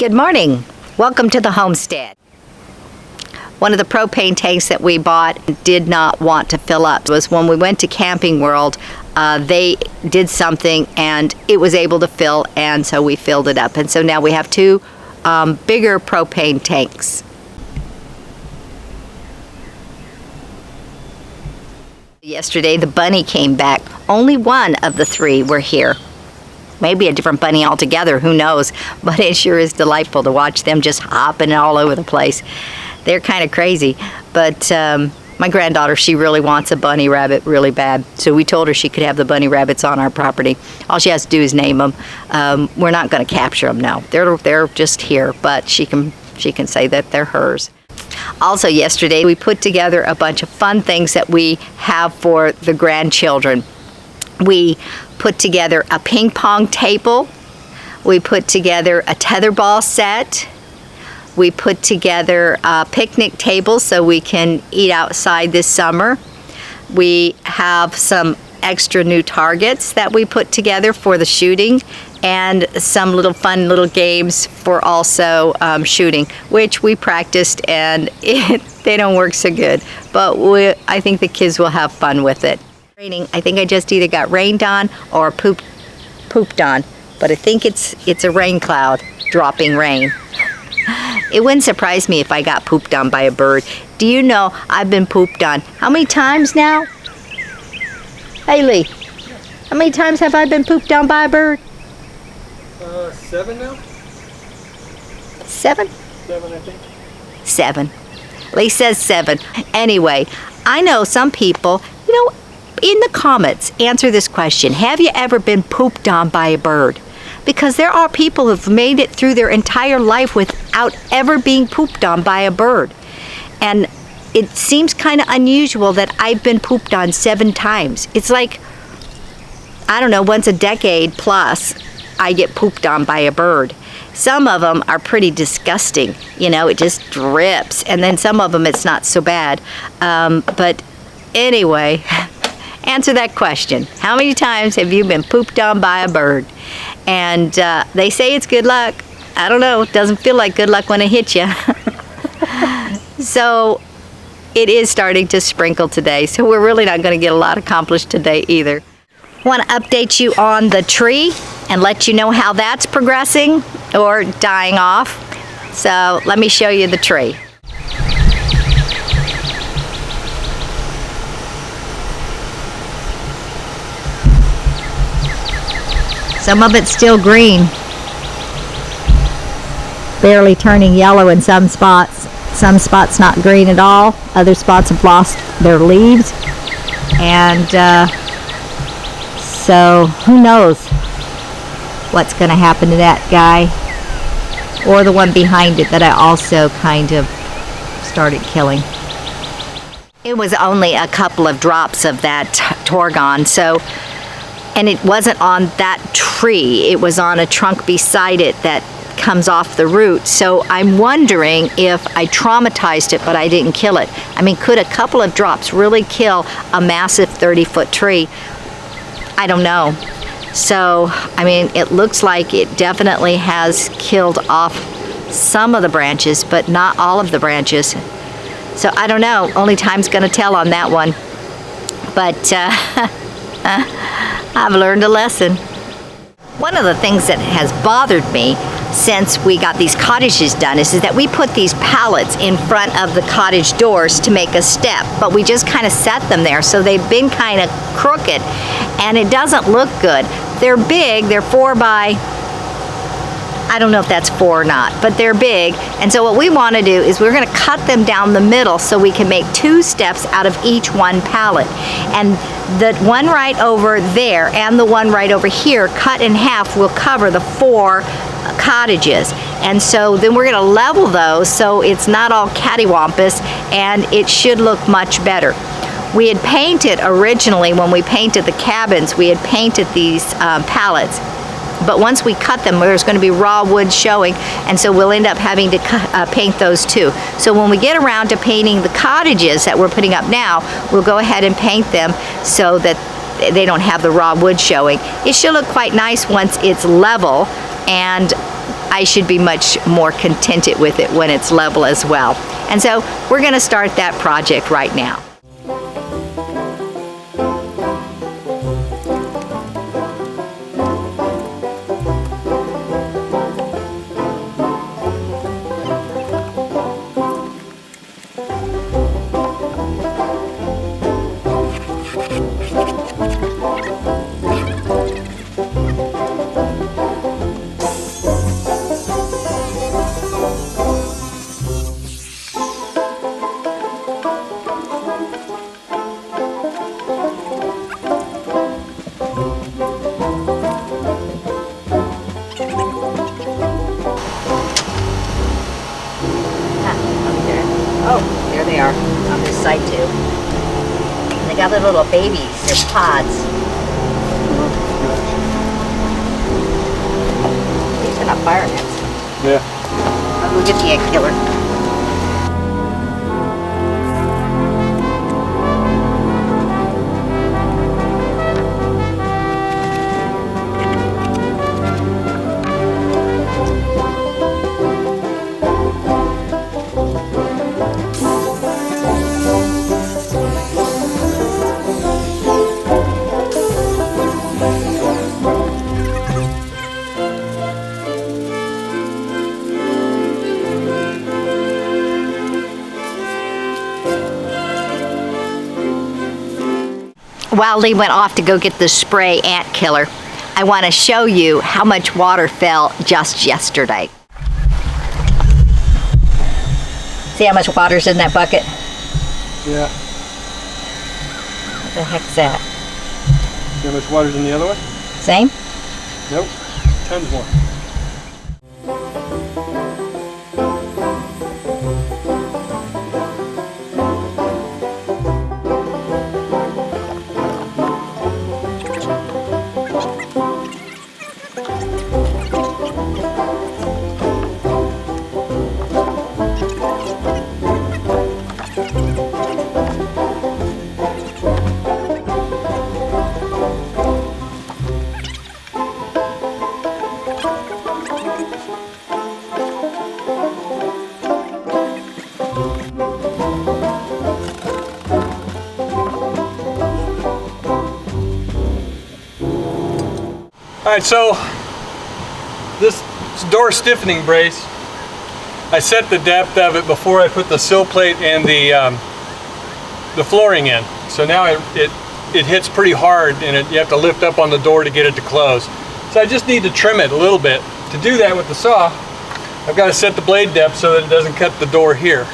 Good morning. Welcome to the homestead. One of the propane tanks that we bought did not want to fill up. It was when we went to Camping World, they did something and it was able to fill, and so we filled it up. And so now we have two bigger propane tanks. Yesterday the bunny came back. Only one of the three were here. Maybe a different bunny altogether, who knows? But it sure is delightful to watch them just hopping all over the place. They're kind of crazy, but my granddaughter, she really wants a bunny rabbit really bad. So we told her she could have the bunny rabbits on our property. All she has to do is name them. We're not going to capture them now. They're just here, but she can say that they're hers. Also yesterday, we put together a bunch of fun things that we have for the grandchildren. We put together a ping pong table. We put together a tetherball set. We put together a picnic table so we can eat outside this summer. We have some extra new targets that we put together for the shooting, and some little fun little games for also shooting, which we practiced, and they don't work so good, but I think the kids will have fun with it. Raining. I think I just either got rained on or pooped on, but I think it's a rain cloud dropping rain. It wouldn't surprise me if I got pooped on by a bird. Do you know I've been pooped on how many times now? Haley, how many times have I been pooped on by a bird? 7 now? 7? 7, I think. 7. Lee says 7. Anyway, I know some people, in the comments, answer this question. Have you ever been pooped on by a bird? Because there are people who've made it through their entire life without ever being pooped on by a bird. And it seems kind of unusual that I've been pooped on 7 times. It's like, I don't know, once a decade plus, I get pooped on by a bird. Some of them are pretty disgusting. It just drips. And then some of them, it's not so bad. But anyway, answer that question. How many times have you been pooped on by a bird? And they say it's good luck. I don't know. It doesn't feel like good luck when it hits you. So it is starting to sprinkle today. So we're really not going to get a lot accomplished today either. I want to update you on the tree and let you know how that's progressing or dying off. So let me show you the tree. Some of it's still green, barely turning yellow in some spots. Some spots not green at all. Other spots have lost their leaves. And so who knows what's going to happen to that guy or the one behind it that I also kind of started killing. It was only a couple of drops of that Torgon, and it wasn't on that tree. It was on a trunk beside it that comes off the root. So I'm wondering if I traumatized it, but I didn't kill it. I mean, could a couple of drops really kill a massive 30-foot tree? I don't know. So, I mean, it looks like it definitely has killed off some of the branches, but not all of the branches. So I don't know. Only time's gonna tell on that one. But I've learned a lesson. One of the things that has bothered me since we got these cottages done is that we put these pallets in front of the cottage doors to make a step, but we just kind of set them there, so they've been kind of crooked, and it doesn't look good. They're big, they're 4 by, I don't know if that's 4 or not, but they're big, and so what we want to do is we're going to cut them down the middle so we can make 2 steps out of each one pallet. And the one right over there and the one right over here, cut in half, will cover the 4 cottages. And so then we're going to level those so it's not all cattywampus, and it should look much better. We had painted originally, when we painted the cabins, we had painted these pallets. But once we cut them, there's going to be raw wood showing, and so we'll end up having to paint those too. So when we get around to painting the cottages that we're putting up now, we'll go ahead and paint them so that they don't have the raw wood showing. It should look quite nice once it's level, and I should be much more contented with it when it's level as well. And so we're going to start that project right now. Oh, there they are on this side too. And they got their little babies, their pods. These are not fire ants. Yeah. I'll go get the egg killer. While Lee went off to go get the spray ant killer, I want to show you how much water fell just yesterday. See how much water's in that bucket? Yeah. What the heck's that? See how much water's in the other one? Same? Nope. Tons more. Alright, so this door stiffening brace, I set the depth of it before I put the sill plate and the flooring in. So now it hits pretty hard, and you have to lift up on the door to get it to close. So I just need to trim it a little bit. To do that with the saw, I've got to set the blade depth so that it doesn't cut the door here.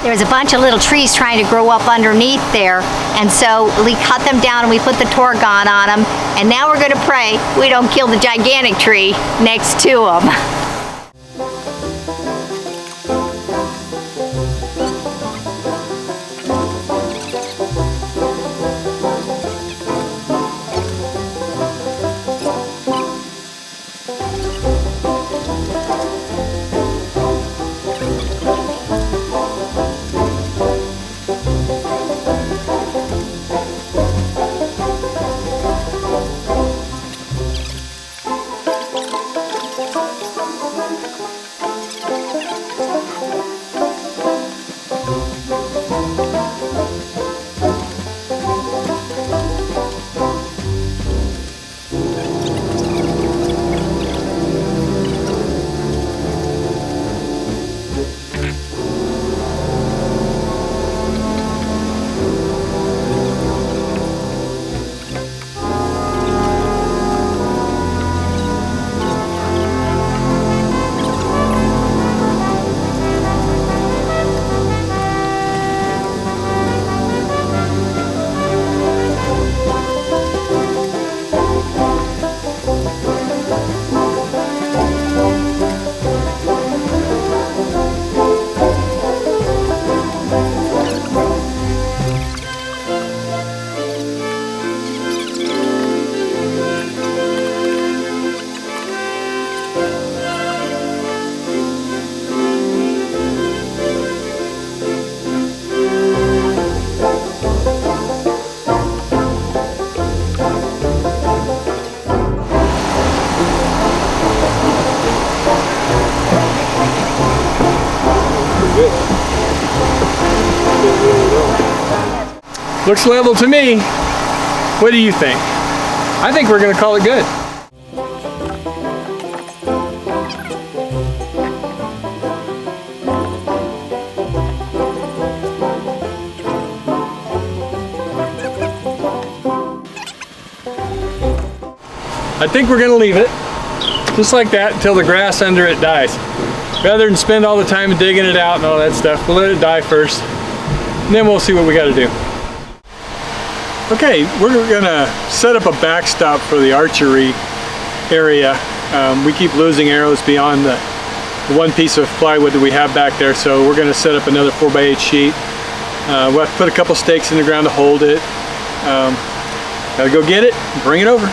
there was a bunch of little trees trying to grow up underneath there, and so we cut them down and we put the torgon on them, and now we're going to pray we don't kill the gigantic tree next to them. Looks level to me. What do you think? I think we're going to call it good. I think we're going to leave it just like that until the grass under it dies. Rather than spend all the time digging it out and all that stuff, we'll let it die first, and then we'll see what we got to do. Okay, we're gonna set up a backstop for the archery area. We keep losing arrows beyond the one piece of plywood that we have back there, so we're gonna set up another 4x8 sheet. We'll have to put a couple stakes in the ground to hold it. Gotta go get it and bring it over.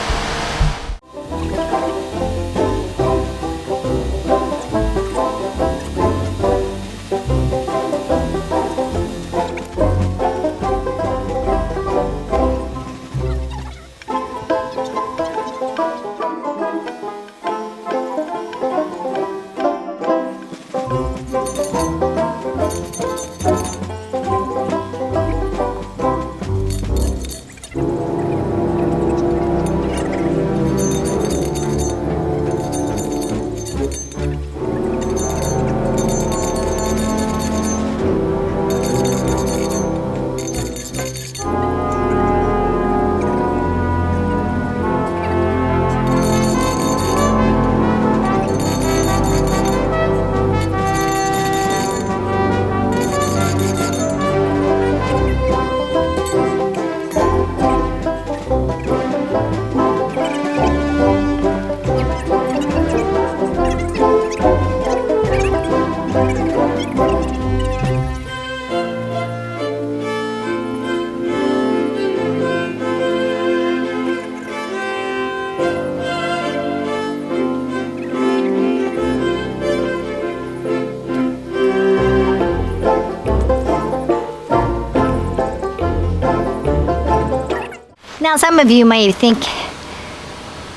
Now, some of you may think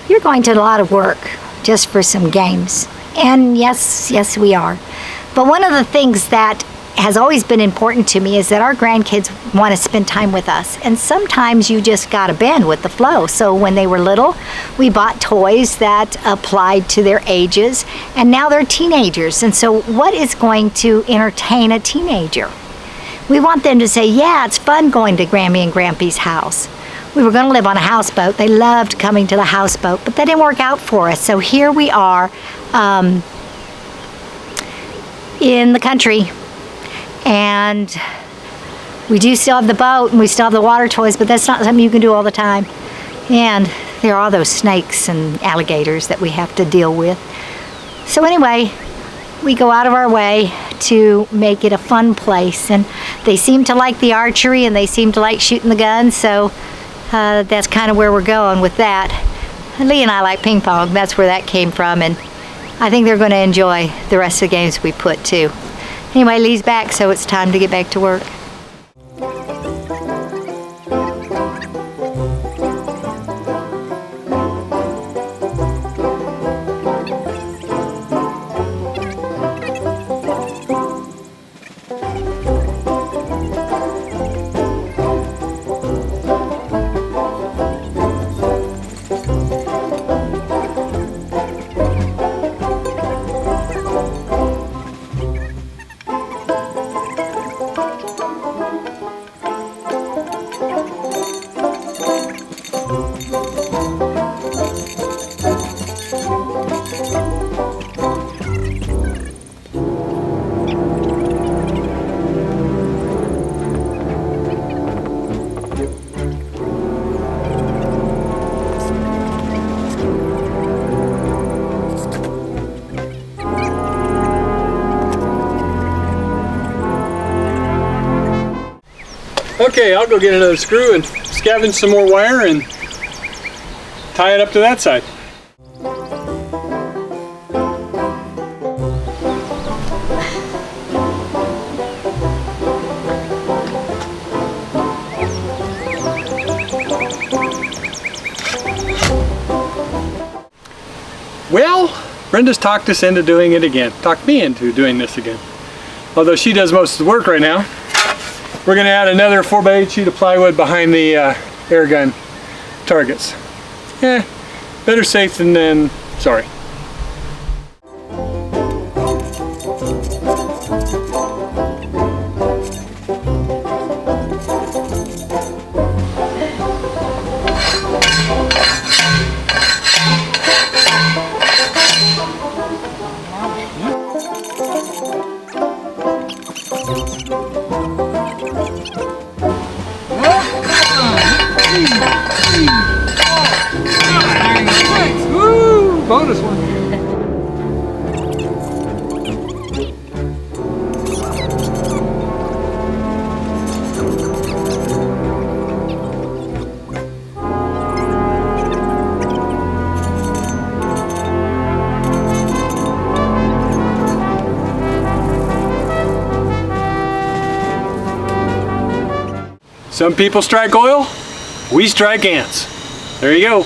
you're going to a lot of work just for some games. And yes, we are. But one of the things that has always been important to me is that our grandkids want to spend time with us. And sometimes you just got to bend with the flow. So when they were little, we bought toys that applied to their ages. And now they're teenagers. And so what is going to entertain a teenager? We want them to say, yeah, it's fun going to Grammy and Grampy's house. We were going to live on a houseboat. They loved coming to the houseboat, but that didn't work out for us. So here we are in the country, and And we do still have the boat and we still have the water toys, but that's not something you can do all the time. And there are all those snakes and alligators that we have to deal with. So anyway, we go out of our way to make it a fun place, and they seem to like the archery and they seem to like shooting the guns, so that's kind of where we're going with that. And Lee and I like ping pong, that's where that came from, and I think they're going to enjoy the rest of the games we put too. Anyway, Lee's back, so it's time to get back to work. Okay, I'll go get another screw and scavenge some more wire and tie it up to that side. Well, Brenda's talked us into doing it again. Talked me into doing this again. Although she does most of the work right now. We're going to add another 4x8 sheet of plywood behind the air gun targets. Better safe than sorry. Woo! Bonus one. Some people strike oil, we strike ants. There you go.